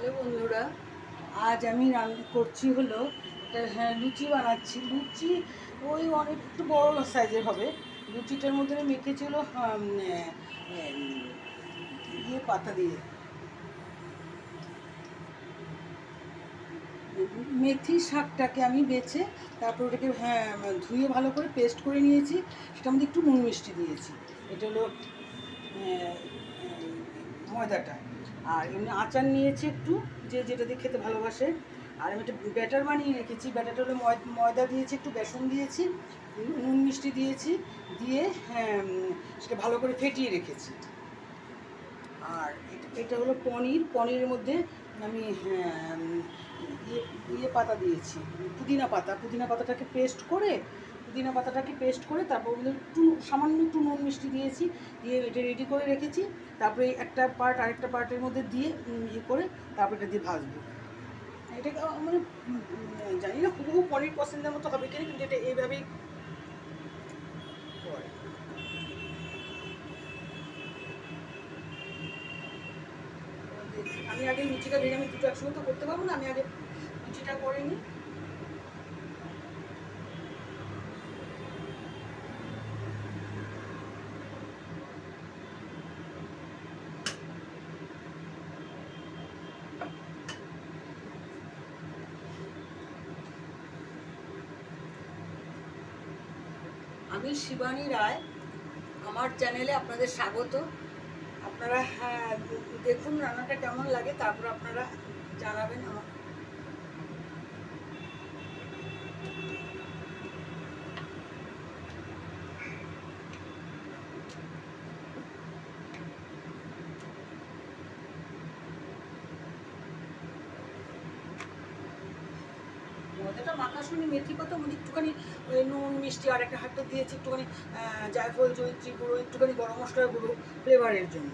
Hello বন্ধুরা, আজ আমি রান্না করছি হলো লুচি বানাচ্ছি। লুচি ওই অনেক একটু বড় সাইজের হবে। লুচিটার মধ্যে আমি মেখেছি হলো ইয়ে পাতা দিয়ে, মেথি শাকটাকে আমি বেছে তারপর ওটাকে ধুয়ে ভালো করে পেস্ট করে নিয়েছি। সেটার মধ্যে একটু নুন মিষ্টি দিয়েছি। এটা হলো ময়দাটা। আর এমনি আচার নিয়েছি একটু, যে যেটা দিয়ে খেতে ভালোবাসে। আর আমি একটা ব্যাটার বানিয়ে রেখেছি। ব্যাটারটা হলো ময়দা দিয়েছি, একটু বেসন দিয়েছি, নুন মিষ্টি দিয়েছি, দিয়ে সেটা ভালো করে ফেটিয়ে রেখেছি। আর এটা হলো পনিরের মধ্যে আমি ইয়ে পাতা দিয়েছি, পুদিনা পাতাটাকে পেস্ট করে তারপর একটু সামান্য একটু নুন মিষ্টি দিয়েছি, দিয়ে এটা রেডি করে রেখেছি। তারপরে একটা পার্ট আরেকটা পার্টের মধ্যে দিয়ে ইয়ে করে তারপর এটা দিয়ে ভাজবো। এটাকে মানে জানি না হুবহু পনির পছন্দের মতো হবে কিনা, কিন্তু এটা এইভাবেই করে। আমি আগে লুচিটা ভেজে, আমি দুটো একসঙ্গে তো করতে পারবো না, আমি আগে লুচিটা করে নিই। আমি শিবানী রায়, আমার চ্যানেলে আপনাদের স্বাগত। আপনারা দেখুন রান্নাটা কেমন লাগে, তারপর আপনারা জানাবেন আমার। ময়দাটা মাখা শুনি মেথি পাতা মধ্যে একটুখানি নুন মিষ্টি আর একটা হাতটা দিয়েছি, একটুখানি জায়ফল জয়িত্রী গুঁড়ো, একটুখানি গরম মশলার গুঁড়ো ফ্লেভারের জন্য।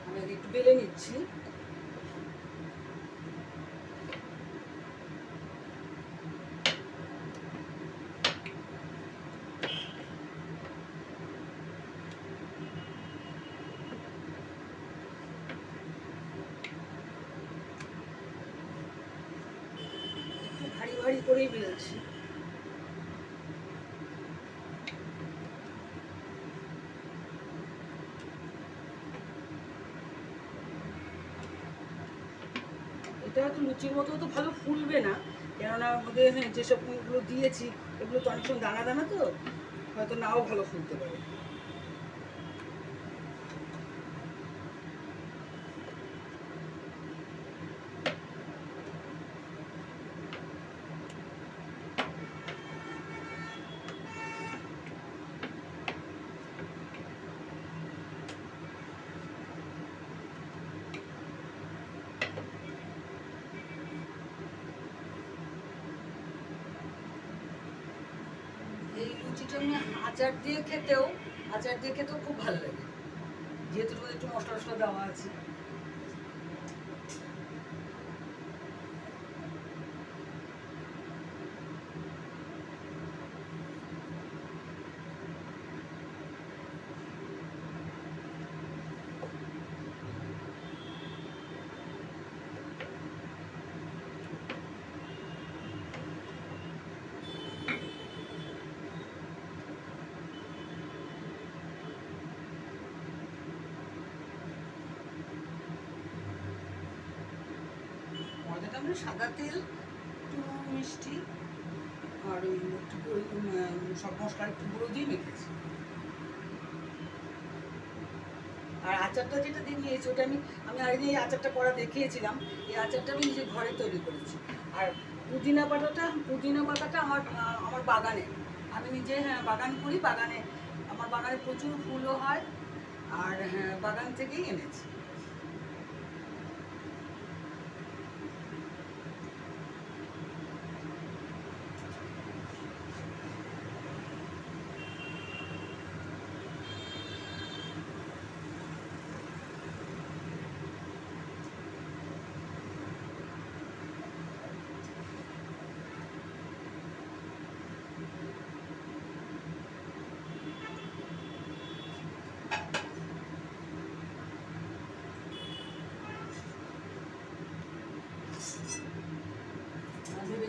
আমি একটু বেলে নিচ্ছি। একটু ভারী ভারী করেই বেলছি। এটা হয়তো লুচির মতো তো ভালো ফুলবে না, কেননা আমাদের যেসবগুলো দিয়েছি এগুলো তো অনেক সময় দানা দানা, তো হয়তো নাও ভালো ফুলতে পারে। এই লুচিটা আমি আচার দিয়ে খেতেও খুব ভালো লাগে, যেহেতু একটু মশলা টশলা দেওয়া আছে। ময়দাটা আমরা সাদা তেল, একটু মিষ্টি আর ওই একটু সব মশলার একটু গুঁড়ো দিয়ে মেখেছি। আর আচারটা যেটা দিয়ে নিয়েছি ওটা আমি আমি আগে এই আচারটা করা দেখিয়েছিলাম। এই আচারটা আমি নিজে ঘরে তৈরি করেছি। আর পুদিনা পাতাটা আমার আমার বাগানে, আমি নিজে বাগান করি। আমার বাগানে প্রচুর ফুলও হয়, আর বাগান থেকেই এনেছি।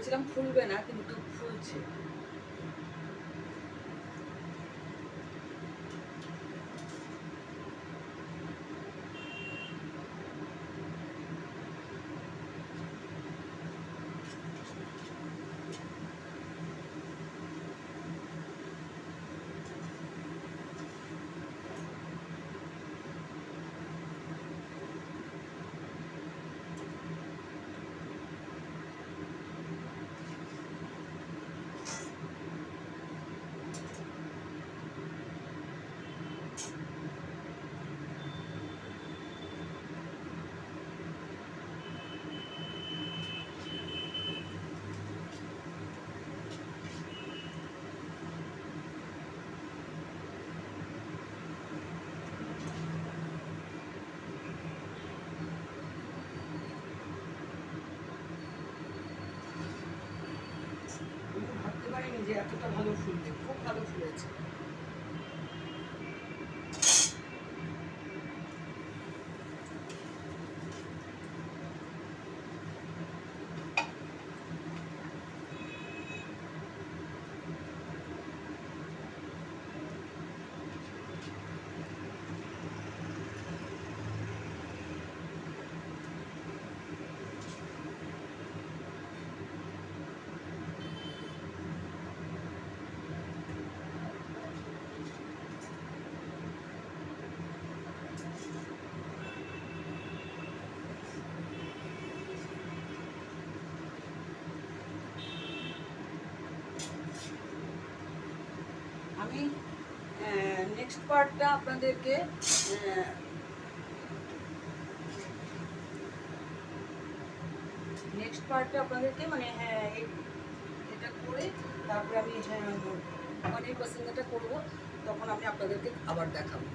ভেবেছিলাম ফুলবে না, কিন্তু ফুলছে। ভাবতে পারিনি যে এতটা ভালো ফুলবে, খুব ভালো ফুলেছে। আমি নেক্সট পার্টটা আপনাদেরকে মানে হ্যাঁ এটা করে তারপরে আমি পনির পছন্দটা করবো, তখন আমি আপনাদেরকে আবার দেখাবো।